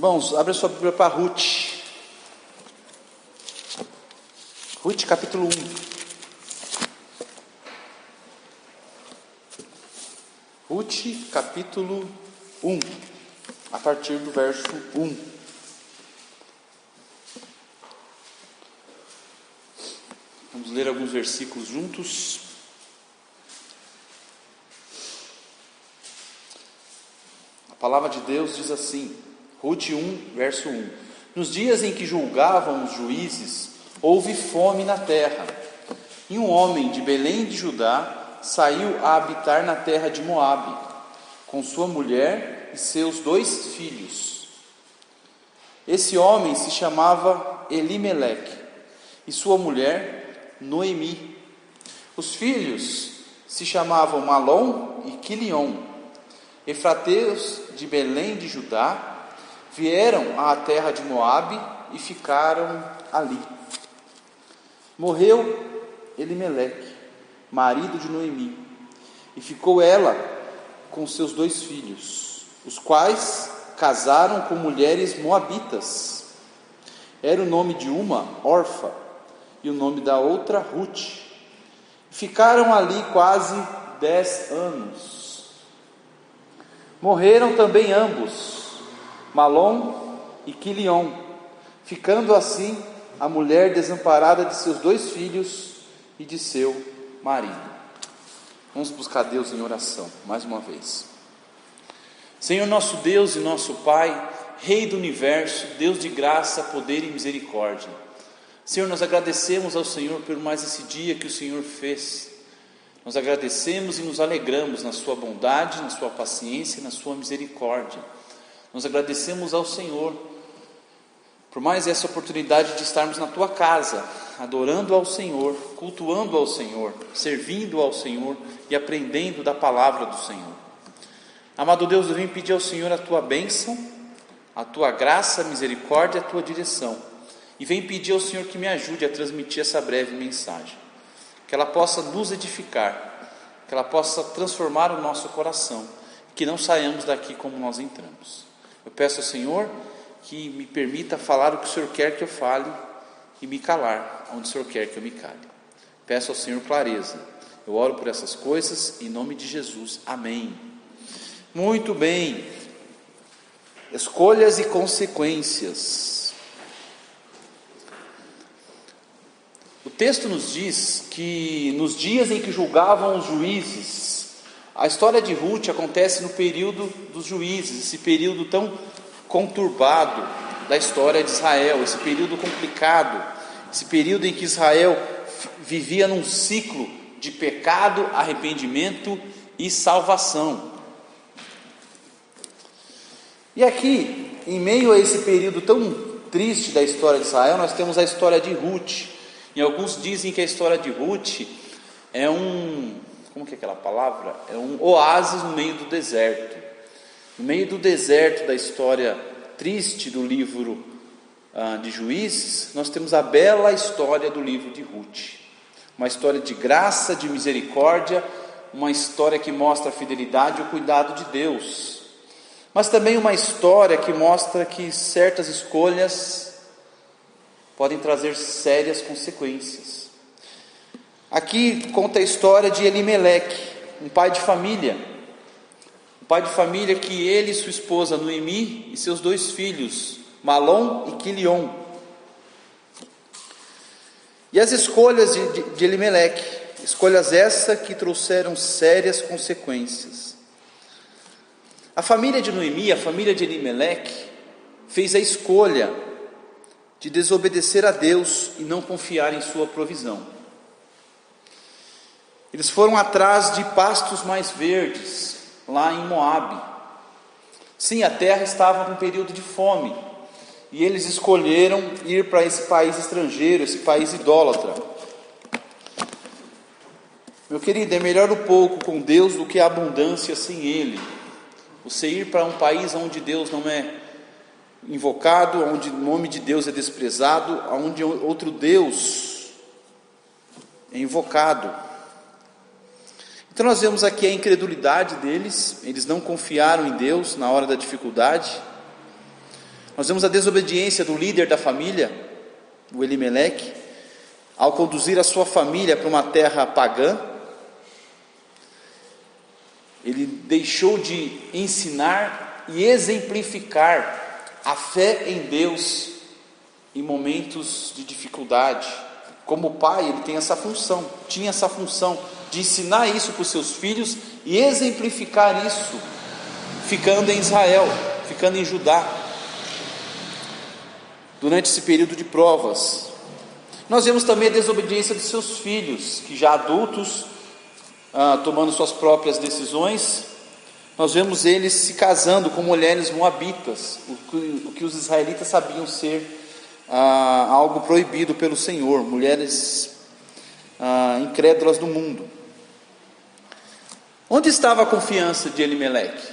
Irmãos, abre a sua Bíblia para Ruth. Ruth capítulo 1. Ruth capítulo 1, a partir do verso 1. Vamos ler alguns versículos juntos. A palavra de Deus diz assim, Ruth 1, verso 1. Nos dias em que julgavam os juízes, houve fome na terra, e um homem de Belém de Judá saiu a habitar na terra de Moabe, com sua mulher e seus 2 filhos. Esse homem se chamava Elimeleque, e sua mulher Noemi. Os filhos se chamavam Malom e Quilion. Efrateus de Belém de Judá vieram à terra de Moabe e ficaram ali. Morreu Elimeleque, marido de Noemi, e ficou ela com seus 2 filhos, os quais casaram com mulheres moabitas. Era o nome de uma Orfa e o nome da outra Ruth. Ficaram ali quase 10 anos. Morreram também ambos, Malom e Quilion, ficando assim a mulher desamparada de seus 2 filhos e de seu marido. Vamos buscar Deus em oração, mais uma vez. Senhor nosso Deus e nosso Pai, Rei do Universo, Deus de graça, poder e misericórdia. Senhor, nós agradecemos ao Senhor por mais esse dia que o Senhor fez. Nós agradecemos e nos alegramos na sua bondade, na sua paciência e na sua misericórdia. Nós agradecemos ao Senhor por mais essa oportunidade de estarmos na tua casa, adorando ao Senhor, cultuando ao Senhor, servindo ao Senhor e aprendendo da palavra do Senhor. Amado Deus, eu venho pedir ao Senhor a tua bênção, a tua graça, a misericórdia, a tua direção. E venho pedir ao Senhor que me ajude a transmitir essa breve mensagem, que ela possa nos edificar, que ela possa transformar o nosso coração, que não saiamos daqui como nós entramos. Eu peço ao Senhor que me permita falar o que o Senhor quer que eu fale e me calar onde o Senhor quer que eu me cale. Peço ao Senhor clareza. Eu oro por essas coisas em nome de Jesus. Amém. Muito bem. Escolhas e consequências. O texto nos diz que nos dias em que julgavam os juízes, a história de Ruth acontece no período dos juízes, esse período tão conturbado da história de Israel, esse período complicado, esse período em que Israel vivia num ciclo de pecado, arrependimento e salvação. E aqui, em meio a esse período tão triste da história de Israel, nós temos a história de Ruth. E alguns dizem que a história de Ruth é como que é aquela palavra? É um oásis no meio do deserto. No meio do deserto da história triste do livro de Juízes, nós temos a bela história do livro de Ruth. Uma história de graça, de misericórdia, uma história que mostra a fidelidade e o cuidado de Deus. Mas também uma história que mostra que certas escolhas podem trazer sérias consequências. Aqui conta a história de Elimeleque, um pai de família. Um pai de família que ele e sua esposa Noemi e seus 2 filhos, Malom e Quilion. E as escolhas de Elimeleque, escolhas essas que trouxeram sérias consequências. A família de Noemi, a família de Elimeleque, fez a escolha de desobedecer a Deus e não confiar em sua provisão. Eles foram atrás de pastos mais verdes, lá em Moabe. Sim, a terra estava num período de fome, e eles escolheram ir para esse país estrangeiro, esse país idólatra. Meu querido, é melhor o pouco com Deus do que a abundância sem Ele. Você ir para um país onde Deus não é invocado, onde o nome de Deus é desprezado, onde outro Deus é invocado. Então nós vemos aqui a incredulidade deles, eles não confiaram em Deus na hora da dificuldade. Nós vemos a desobediência do líder da família, o Elimeleque, ao conduzir a sua família para uma terra pagã. Ele deixou de ensinar e exemplificar a fé em Deus em momentos de dificuldade. Como pai, ele tinha essa função de ensinar isso para os seus filhos e exemplificar isso, ficando em Israel, ficando em Judá, durante esse período de provas. Nós vemos também a desobediência dos seus filhos, que já adultos, tomando suas próprias decisões. Nós vemos eles se casando com mulheres moabitas, o que os israelitas sabiam ser algo proibido pelo Senhor, mulheres incrédulas do mundo. Onde estava a confiança de Elimeleque?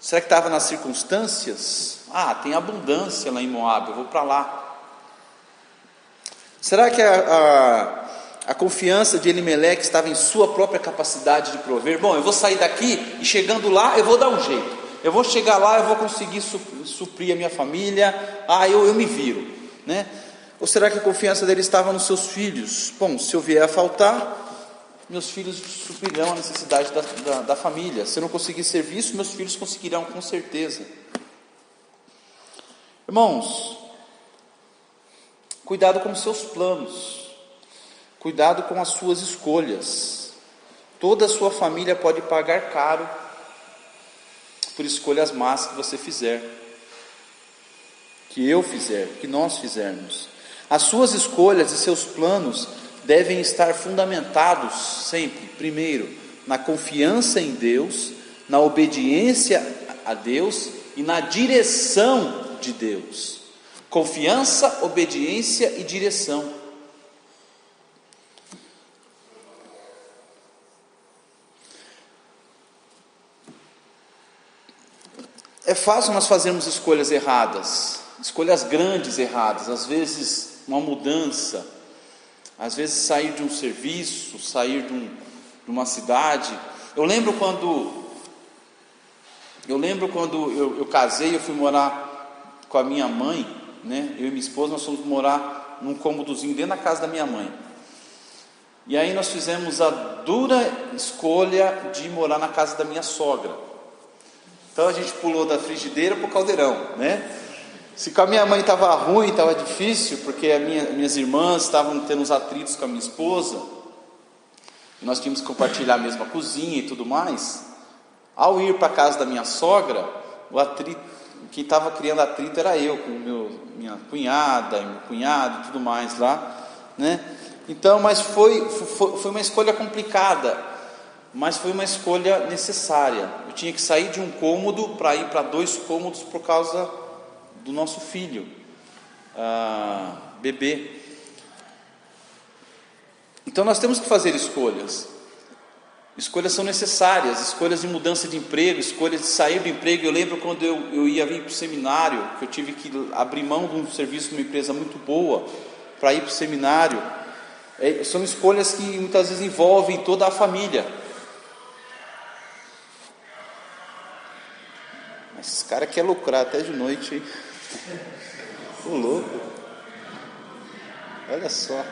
Será que estava nas circunstâncias? Tem abundância lá em Moabe, eu vou para lá. Será que a confiança de Elimeleque estava em sua própria capacidade de prover? Bom, eu vou sair daqui e chegando lá eu vou dar um jeito. Eu vou chegar lá, eu vou conseguir suprir a minha família. Eu me viro, né? Ou será que a confiança dele estava nos seus filhos? Bom, se eu vier a faltar, meus filhos suprirão a necessidade da família. Se eu não conseguir servir isso, meus filhos conseguirão com certeza. Irmãos, cuidado com os seus planos, cuidado com as suas escolhas. Toda a sua família pode pagar caro por escolhas más que você fizer, que eu fizer, que nós fizermos. As suas escolhas e seus planos devem estar fundamentados sempre, primeiro, na confiança em Deus, na obediência a Deus e na direção de Deus. Confiança, obediência e direção. É fácil nós fazermos escolhas erradas, escolhas grandes erradas, às vezes uma mudança, às vezes sair de um serviço, sair de uma cidade. Eu lembro quando eu casei, eu fui morar com a minha mãe, né? Eu e minha esposa, nós fomos morar num cômodozinho dentro da casa da minha mãe. E aí nós fizemos a dura escolha de morar na casa da minha sogra. Então a gente pulou da frigideira para o caldeirão, né? Se com a minha mãe estava ruim, estava difícil, porque minhas irmãs estavam tendo uns atritos com a minha esposa, e nós tínhamos que compartilhar a mesma cozinha e tudo mais. Ao ir para a casa da minha sogra, quem estava criando atrito era eu, com minha cunhada, meu cunhado e tudo mais lá, né? Então, mas foi uma escolha complicada, mas foi uma escolha necessária. Eu tinha que sair de um cômodo para ir para 2 cômodos por causa do nosso filho, bebê. Então nós temos que fazer escolhas. Escolhas são necessárias, escolhas de mudança de emprego, escolhas de sair do emprego. Eu lembro quando eu ia vir para o seminário, que eu tive que abrir mão de um serviço de uma empresa muito boa para ir para o seminário. São escolhas que muitas vezes envolvem toda a família. Mas esse cara quer lucrar até de noite, hein? Ô louco. Olha só.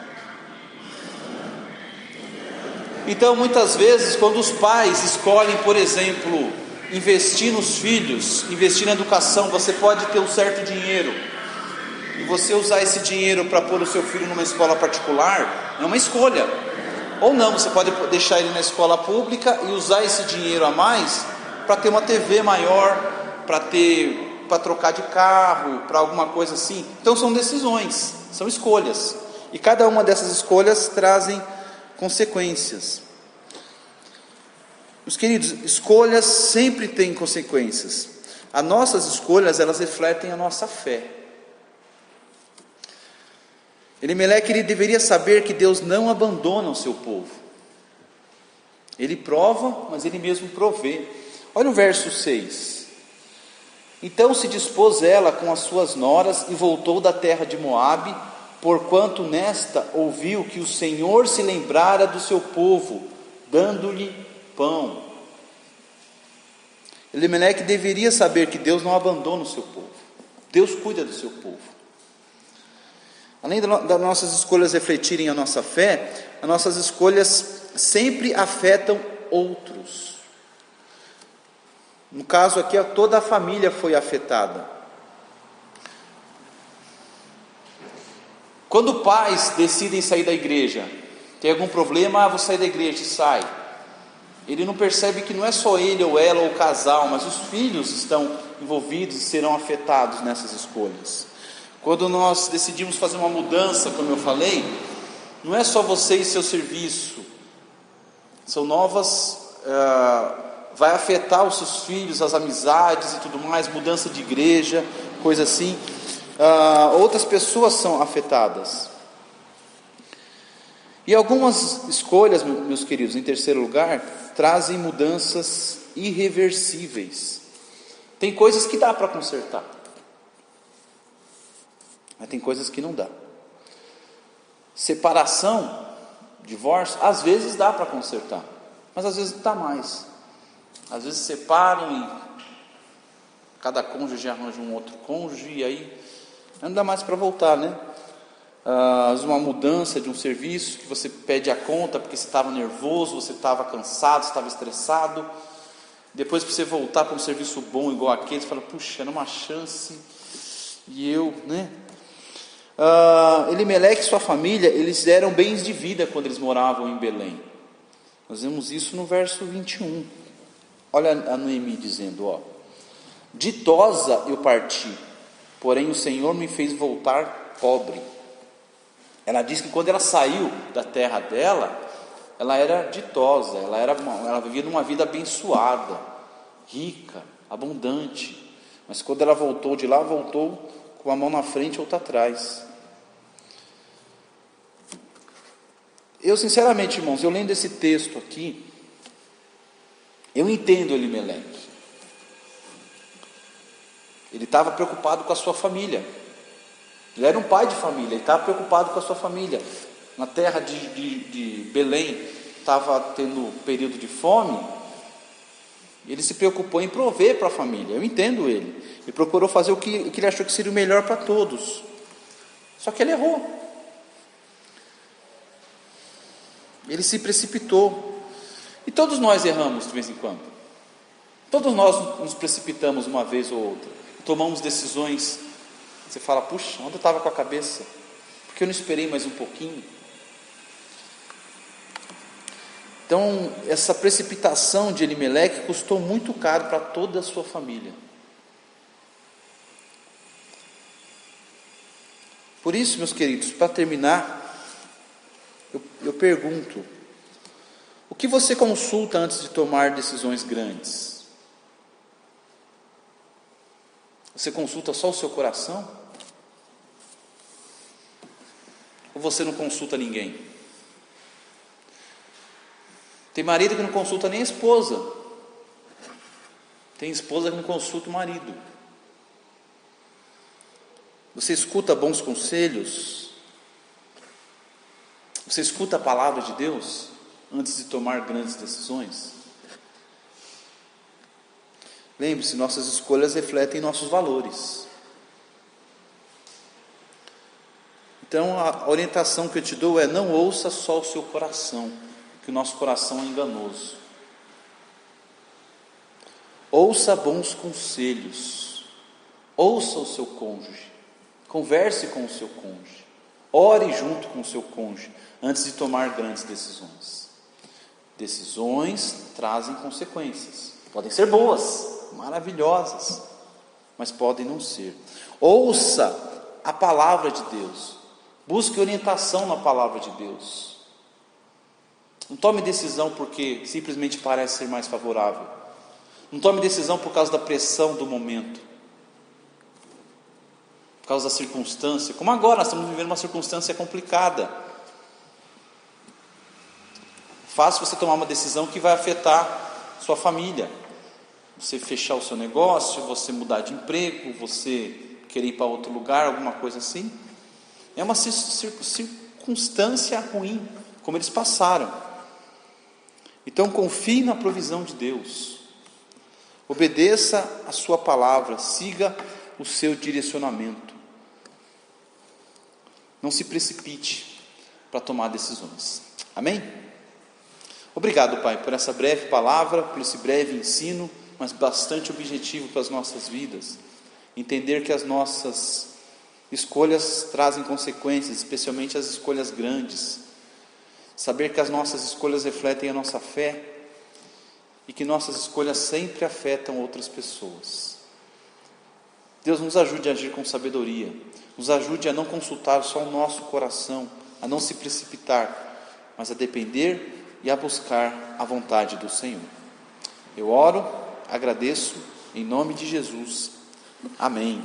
Então muitas vezes quando os pais escolhem, por exemplo, investir nos filhos, investir na educação, você pode ter um certo dinheiro, e você usar esse dinheiro para pôr o seu filho numa escola particular, é uma escolha. Ou não, você pode deixar ele na escola pública e usar esse dinheiro a mais para ter uma TV maior, para trocar de carro, para alguma coisa assim. Então são decisões, são escolhas, e cada uma dessas escolhas trazem consequências. Meus queridos, escolhas sempre têm consequências. As nossas escolhas, elas refletem a nossa fé. Elimeleque, ele deveria saber que Deus não abandona o seu povo. Ele prova, mas ele mesmo provê. Olha o verso 6. Então se dispôs ela com as suas noras e voltou da terra de Moabe, porquanto nesta ouviu que o Senhor se lembrara do seu povo, dando-lhe pão. Elimeleque deveria saber que Deus não abandona o seu povo. Deus cuida do seu povo. Além das nossas escolhas refletirem a nossa fé, as nossas escolhas sempre afetam outros. No caso aqui, toda a família foi afetada. Quando pais decidem sair da igreja, tem algum problema, vou sair da igreja, e sai. Ele não percebe que não é só ele ou ela ou o casal, mas os filhos estão envolvidos e serão afetados nessas escolhas. Quando nós decidimos fazer uma mudança, como eu falei, não é só você e seu serviço, são novas, vai afetar os seus filhos, as amizades e tudo mais, mudança de igreja, coisa assim. Outras pessoas são afetadas. E algumas escolhas, meus queridos, em terceiro lugar, trazem mudanças irreversíveis. Tem coisas que dá para consertar, mas tem coisas que não dá. Separação, divórcio, às vezes dá para consertar, mas às vezes não dá mais. Às vezes separam e cada cônjuge arranja um outro cônjuge, e aí não dá mais para voltar, né? Uma mudança de um serviço que você pede a conta porque você estava nervoso, você estava cansado, você estava estressado. Depois, para você voltar para um serviço bom igual aquele, você fala, puxa, era uma chance. E eu, né? Elimeleque e sua família, eles eram bens de vida quando eles moravam em Belém. Nós vemos isso no verso 21. Olha a Noemi dizendo, ditosa eu parti, porém o Senhor me fez voltar pobre. Ela diz que quando ela saiu da terra dela, ela era ditosa, ela vivia numa vida abençoada, rica, abundante. Mas quando ela voltou de lá, voltou com a mão na frente e outra atrás. Eu sinceramente, irmãos, eu lendo esse texto aqui, eu entendo Elimeleque. Ele estava preocupado com a sua família. Ele era um pai de família, ele estava preocupado com a sua família. Na terra de Belém, estava tendo período de fome, ele se preocupou em prover para a família. Eu entendo ele. Ele procurou fazer o que ele achou que seria o melhor para todos. Só que ele errou. Ele se precipitou. E todos nós erramos de vez em quando. Todos nós nos precipitamos uma vez ou outra. Tomamos decisões. Você fala, puxa, onde eu estava com a cabeça? Porque eu não esperei mais um pouquinho? Então, essa precipitação de Elimeleque custou muito caro para toda a sua família. Por isso, meus queridos, para terminar, eu pergunto, o que você consulta antes de tomar decisões grandes? Você consulta só o seu coração? Ou você não consulta ninguém? Tem marido que não consulta nem a esposa. Tem esposa que não consulta o marido. Você escuta bons conselhos? Você escuta a palavra de Deus antes de tomar grandes decisões? Lembre-se, nossas escolhas refletem nossos valores. Então a orientação que eu te dou é: não ouça só o seu coração, que o nosso coração é enganoso. Ouça bons conselhos, ouça o seu cônjuge, converse com o seu cônjuge, ore junto com o seu cônjuge antes de tomar grandes decisões. Decisões trazem consequências, podem ser boas, maravilhosas, mas podem não ser. Ouça a palavra de Deus, busque orientação na palavra de Deus. Não tome decisão porque simplesmente parece ser mais favorável. Não tome decisão por causa da pressão do momento, por causa da circunstância. Como agora nós estamos vivendo uma circunstância complicada. Fácil você tomar uma decisão que vai afetar sua família. Você fechar o seu negócio, você mudar de emprego, você querer ir para outro lugar, alguma coisa assim. É uma circunstância ruim, como eles passaram. Então confie na provisão de Deus. Obedeça a sua palavra, siga o seu direcionamento. Não se precipite para tomar decisões. Amém? Obrigado, Pai, por essa breve palavra, por esse breve ensino, mas bastante objetivo para as nossas vidas. Entender que as nossas escolhas trazem consequências, especialmente as escolhas grandes. Saber que as nossas escolhas refletem a nossa fé e que nossas escolhas sempre afetam outras pessoas. Deus, nos ajude a agir com sabedoria, nos ajude a não consultar só o nosso coração, a não se precipitar, mas a depender e a buscar a vontade do Senhor. Eu oro, agradeço, em nome de Jesus. Amém.